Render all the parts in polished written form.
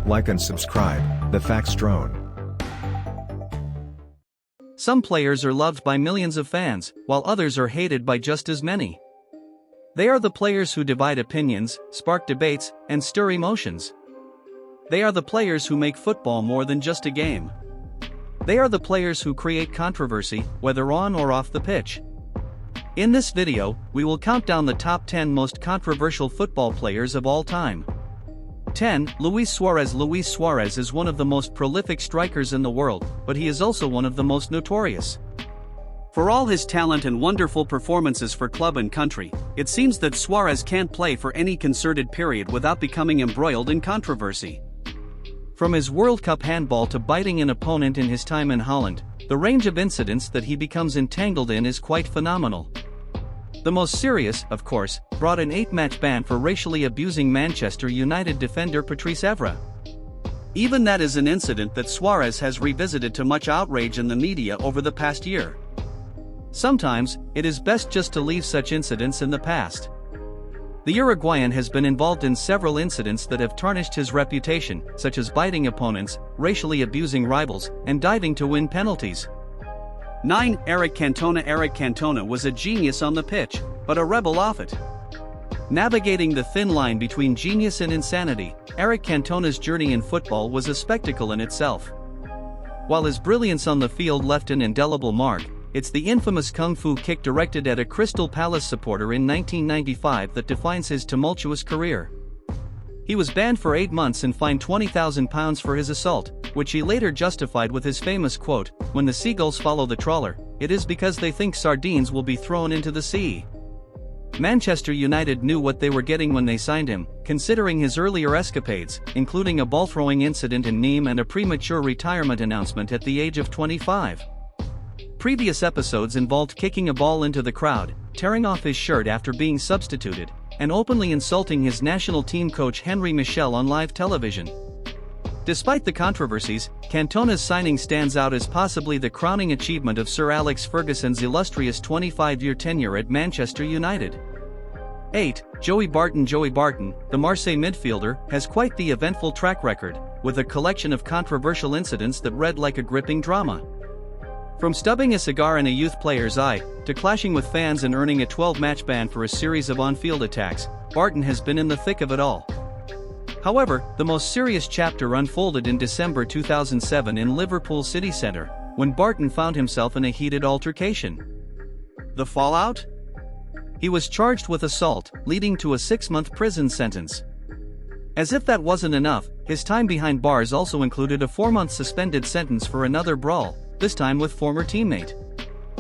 Like and subscribe, The Facts Drone. Some players are loved by millions of fans, while others are hated by just as many. They are the players who divide opinions, spark debates, and stir emotions. They are the players who make football more than just a game. They are the players who create controversy, whether on or off the pitch. In this video, we will count down the top 10 most controversial football players of all time. 10. Luis Suarez. Luis Suarez is one of the most prolific strikers in the world, but he is also one of the most notorious. For all his talent and wonderful performances for club and country, it seems that Suarez can't play for any concerted period without becoming embroiled in controversy. From his World Cup handball to biting an opponent in his time in Holland, the range of incidents that he becomes entangled in is quite phenomenal. The most serious, of course, brought an 8-match ban for racially abusing Manchester United defender Patrice Evra. Even that is an incident that Suarez has revisited to much outrage in the media over the past year. Sometimes, it is best just to leave such incidents in the past. The Uruguayan has been involved in several incidents that have tarnished his reputation, such as biting opponents, racially abusing rivals, and diving to win penalties. 9. Eric Cantona. Eric Cantona was a genius on the pitch, but a rebel off it. Navigating the thin line between genius and insanity, Eric Cantona's journey in football was a spectacle in itself. While his brilliance on the field left an indelible mark, it's the infamous kung fu kick directed at a Crystal Palace supporter in 1995 that defines his tumultuous career. He was banned for 8 months and fined £20,000 for his assault, which he later justified with his famous quote, "When the seagulls follow the trawler, it is because they think sardines will be thrown into the sea." Manchester United knew what they were getting when they signed him, considering his earlier escapades, including a ball-throwing incident in Nîmes and a premature retirement announcement at the age of 25. Previous episodes involved kicking a ball into the crowd, tearing off his shirt after being substituted, and openly insulting his national team coach Henry Michel on live television. Despite the controversies, Cantona's signing stands out as possibly the crowning achievement of Sir Alex Ferguson's illustrious 25-year tenure at Manchester United. 8. Joey Barton. Joey Barton, the Marseille midfielder, has quite the eventful track record, with a collection of controversial incidents that read like a gripping drama. From stubbing a cigar in a youth player's eye, to clashing with fans and earning a 12-match ban for a series of on-field attacks, Barton has been in the thick of it all. However, the most serious chapter unfolded in December 2007 in Liverpool city centre, when Barton found himself in a heated altercation. The fallout? He was charged with assault, leading to a 6-month prison sentence. As if that wasn't enough, his time behind bars also included a 4-month suspended sentence for another brawl, this time with former teammate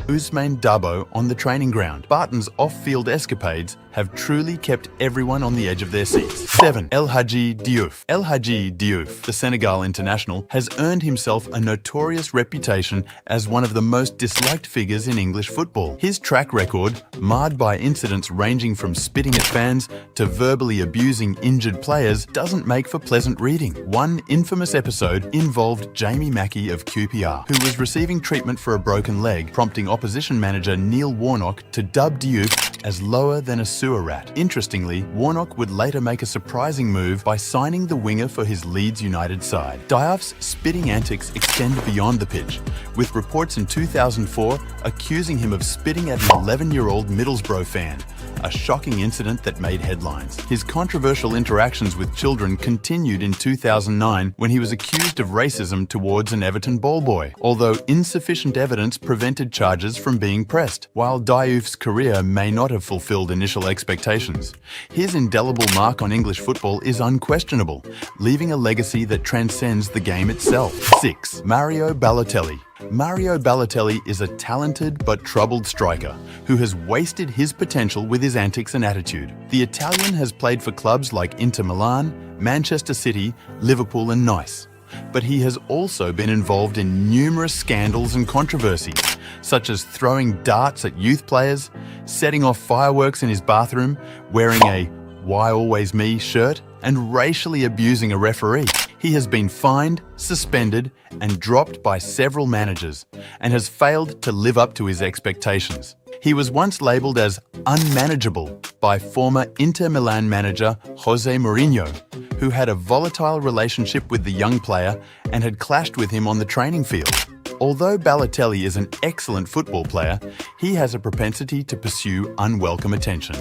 Ousmane Dabo on the training ground. Barton's off-field escapades have truly kept everyone on the edge of their seats. 7. El Hadji Diouf. El Hadji Diouf, the Senegal international, has earned himself a notorious reputation as one of the most disliked figures in English football. His track record, marred by incidents ranging from spitting at fans to verbally abusing injured players, doesn't make for pleasant reading. One infamous episode involved Jamie Mackey of QPR, who was receiving treatment for a broken leg, prompting opposition manager Neil Warnock to dub Diouf as lower than a sewer rat. Interestingly, Warnock would later make a surprising move by signing the winger for his Leeds United side. Diouf's spitting antics extend beyond the pitch, with reports in 2004 accusing him of spitting at an 11-year-old Middlesbrough fan, a shocking incident that made headlines. His controversial interactions with children continued in 2009 when he was accused of racism towards an Everton ball boy, although insufficient evidence prevented charges from being pressed. While Diouf's career may not have fulfilled initial expectations, his indelible mark on English football is unquestionable, leaving a legacy that transcends the game itself. 6. Mario Balotelli. Mario Balotelli is a talented but troubled striker who has wasted his potential with his antics and attitude. The Italian has played for clubs like Inter Milan, Manchester City, Liverpool and Nice. But he has also been involved in numerous scandals and controversies, such as throwing darts at youth players, setting off fireworks in his bathroom, wearing a "Why Always Me" shirt, and racially abusing a referee. He has been fined, suspended, and dropped by several managers, and has failed to live up to his expectations. He was once labelled as unmanageable by former Inter Milan manager Jose Mourinho, who had a volatile relationship with the young player and had clashed with him on the training field. Although Balotelli is an excellent football player, he has a propensity to pursue unwelcome attention.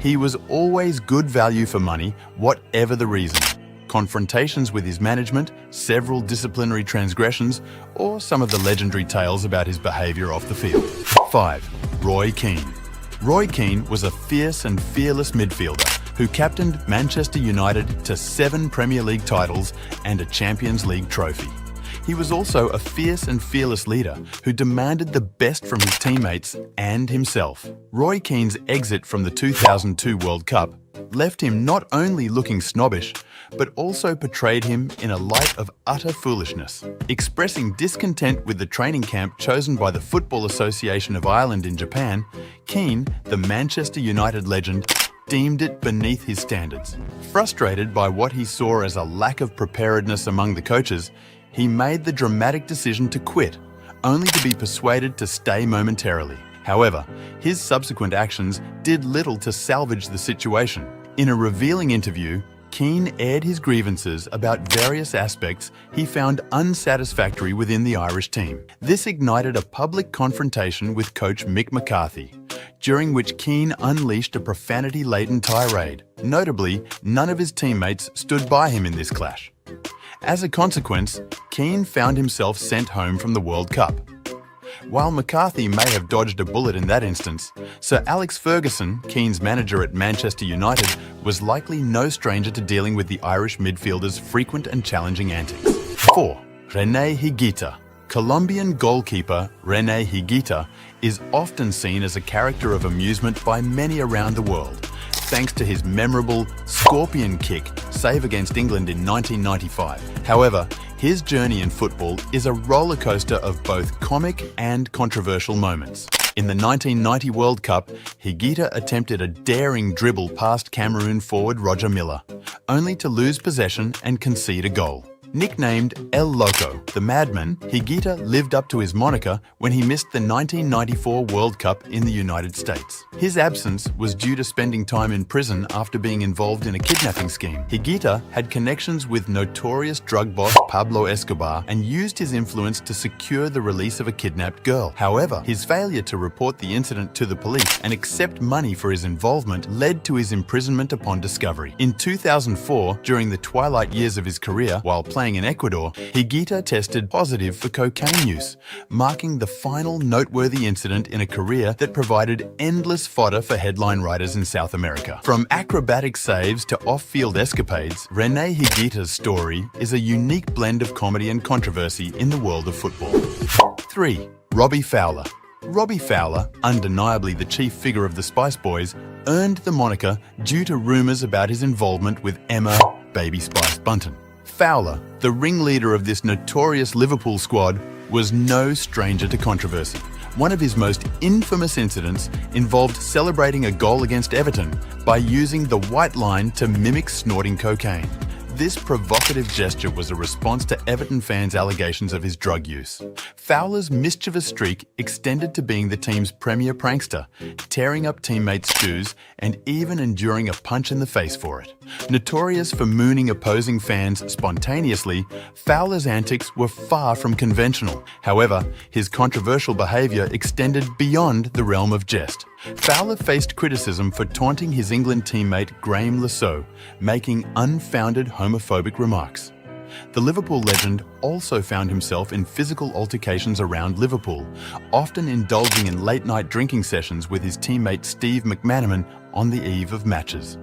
He was always good value for money, whatever the reason. Confrontations with his management, several disciplinary transgressions, or some of the legendary tales about his behaviour off the field. 5. Roy Keane. Roy Keane was a fierce and fearless midfielder who captained Manchester United to 7 Premier League titles and a Champions League trophy. He was also a fierce and fearless leader who demanded the best from his teammates and himself. Roy Keane's exit from the 2002 World Cup left him not only looking snobbish, but also portrayed him in a light of utter foolishness. Expressing discontent with the training camp chosen by the Football Association of Ireland in Japan, Keane, the Manchester United legend, deemed it beneath his standards. Frustrated by what he saw as a lack of preparedness among the coaches, he made the dramatic decision to quit, only to be persuaded to stay momentarily. However, his subsequent actions did little to salvage the situation. In a revealing interview, Keane aired his grievances about various aspects he found unsatisfactory within the Irish team. This ignited a public confrontation with coach Mick McCarthy, during which Keane unleashed a profanity-laden tirade. Notably, none of his teammates stood by him in this clash. As a consequence, Keane found himself sent home from the World Cup. While McCarthy may have dodged a bullet in that instance, Sir Alex Ferguson, Keane's manager at Manchester United, was likely no stranger to dealing with the Irish midfielder's frequent and challenging antics. 4. Rene Higuita. Colombian goalkeeper Rene Higuita is often seen as a character of amusement by many around the world, thanks to his memorable scorpion kick save against England in 1995. However, his journey in football is a roller coaster of both comic and controversial moments. In the 1990 World Cup, Higuita attempted a daring dribble past Cameroon forward Roger Milla, only to lose possession and concede a goal. Nicknamed El Loco, the Madman, Higuita lived up to his moniker when he missed the 1994 World Cup in the United States. His absence was due to spending time in prison after being involved in a kidnapping scheme. Higuita had connections with notorious drug boss Pablo Escobar and used his influence to secure the release of a kidnapped girl. However, his failure to report the incident to the police and accept money for his involvement led to his imprisonment upon discovery. In 2004, during the twilight years of his career, while playing in Ecuador, Higuita tested positive for cocaine use, marking the final noteworthy incident in a career that provided endless fodder for headline writers in South America. From acrobatic saves to off-field escapades, Rene Higuita's story is a unique blend of comedy and controversy in the world of football. 3. Robbie Fowler. Robbie Fowler, undeniably the chief figure of the Spice Boys, earned the moniker due to rumours about his involvement with Emma "Baby Spice" Bunton. Fowler, the ringleader of this notorious Liverpool squad, was no stranger to controversy. One of his most infamous incidents involved celebrating a goal against Everton by using the white line to mimic snorting cocaine. This provocative gesture was a response to Everton fans' allegations of his drug use. Fowler's mischievous streak extended to being the team's premier prankster, tearing up teammates' shoes and even enduring a punch in the face for it. Notorious for mooning opposing fans spontaneously, Fowler's antics were far from conventional. However, his controversial behaviour extended beyond the realm of jest. Fowler faced criticism for taunting his England teammate Graeme Lasso, making unfounded homophobic remarks. The Liverpool legend also found himself in physical altercations around Liverpool, often indulging in late-night drinking sessions with his teammate Steve McManaman on the eve of matches.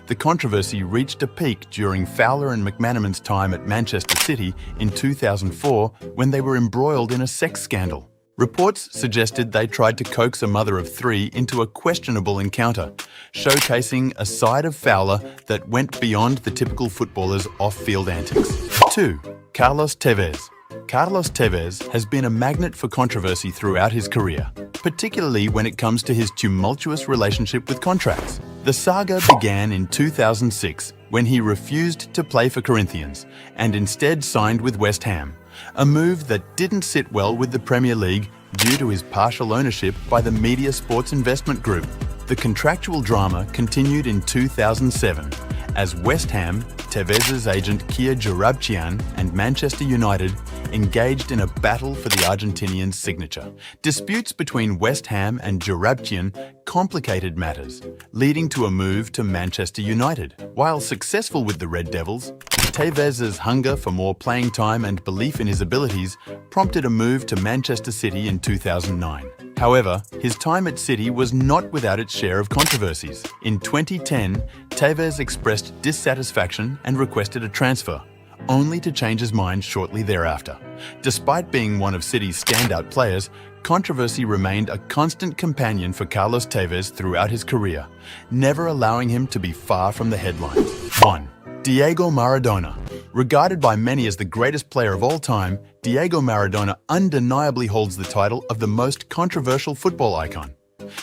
The controversy reached a peak during Fowler and McManaman's time at Manchester City in 2004 when they were embroiled in a sex scandal. Reports suggested they tried to coax a mother of 3 into a questionable encounter, showcasing a side of Fowler that went beyond the typical footballer's off-field antics. 2. Carlos Tevez. Carlos Tevez has been a magnet for controversy throughout his career, particularly when it comes to his tumultuous relationship with contracts. The saga began in 2006 when he refused to play for Corinthians and instead signed with West Ham, a move that didn't sit well with the Premier League due to his partial ownership by the Media Sports Investment Group. The contractual drama continued in 2007 as West Ham, Tevez's agent Kia Joorabchian and Manchester United engaged in a battle for the Argentinian's signature. Disputes between West Ham and Joorabchian complicated matters, leading to a move to Manchester United. While successful with the Red Devils, Tevez's hunger for more playing time and belief in his abilities prompted a move to Manchester City in 2009. However, his time at City was not without its share of controversies. In 2010, Tevez expressed dissatisfaction and requested a transfer, only to change his mind shortly thereafter. Despite being one of City's standout players, controversy remained a constant companion for Carlos Tevez throughout his career, never allowing him to be far from the headlines. 1. Diego Maradona. Regarded by many as the greatest player of all time, Diego Maradona undeniably holds the title of the most controversial football icon.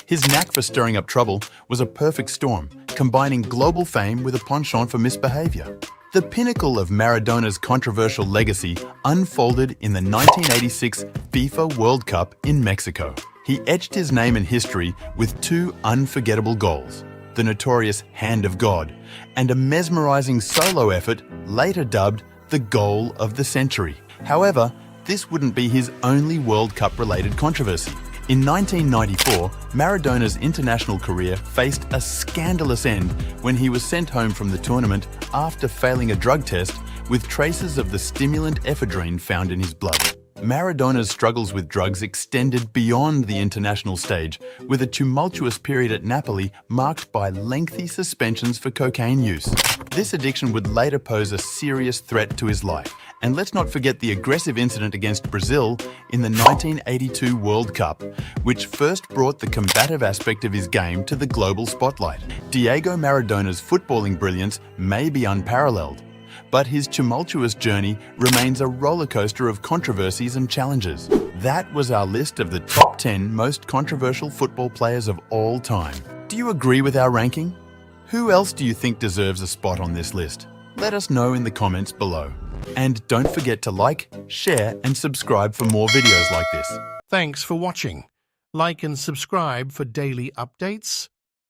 His knack for stirring up trouble was a perfect storm, combining global fame with a penchant for misbehavior. The pinnacle of Maradona's controversial legacy unfolded in the 1986 FIFA World Cup in Mexico. He etched his name in history with two unforgettable goals: the notorious Hand of God, and a mesmerizing solo effort later dubbed the Goal of the Century. However, this wouldn't be his only World Cup-related controversy. In 1994, Maradona's international career faced a scandalous end when he was sent home from the tournament after failing a drug test with traces of the stimulant ephedrine found in his blood. Maradona's struggles with drugs extended beyond the international stage, with a tumultuous period at Napoli marked by lengthy suspensions for cocaine use. This addiction would later pose a serious threat to his life. And let's not forget the aggressive incident against Brazil in the 1982 World Cup, which first brought the combative aspect of his game to the global spotlight. Diego Maradona's footballing brilliance may be unparalleled, but his tumultuous journey remains a rollercoaster of controversies and challenges. That was our list of the top 10 most controversial football players of all time. Do you agree with our ranking? Who else do you think deserves a spot on this list? Let us know in the comments below. And don't forget to like, share, and subscribe for more videos like this. Thanks for watching. Like and subscribe for daily updates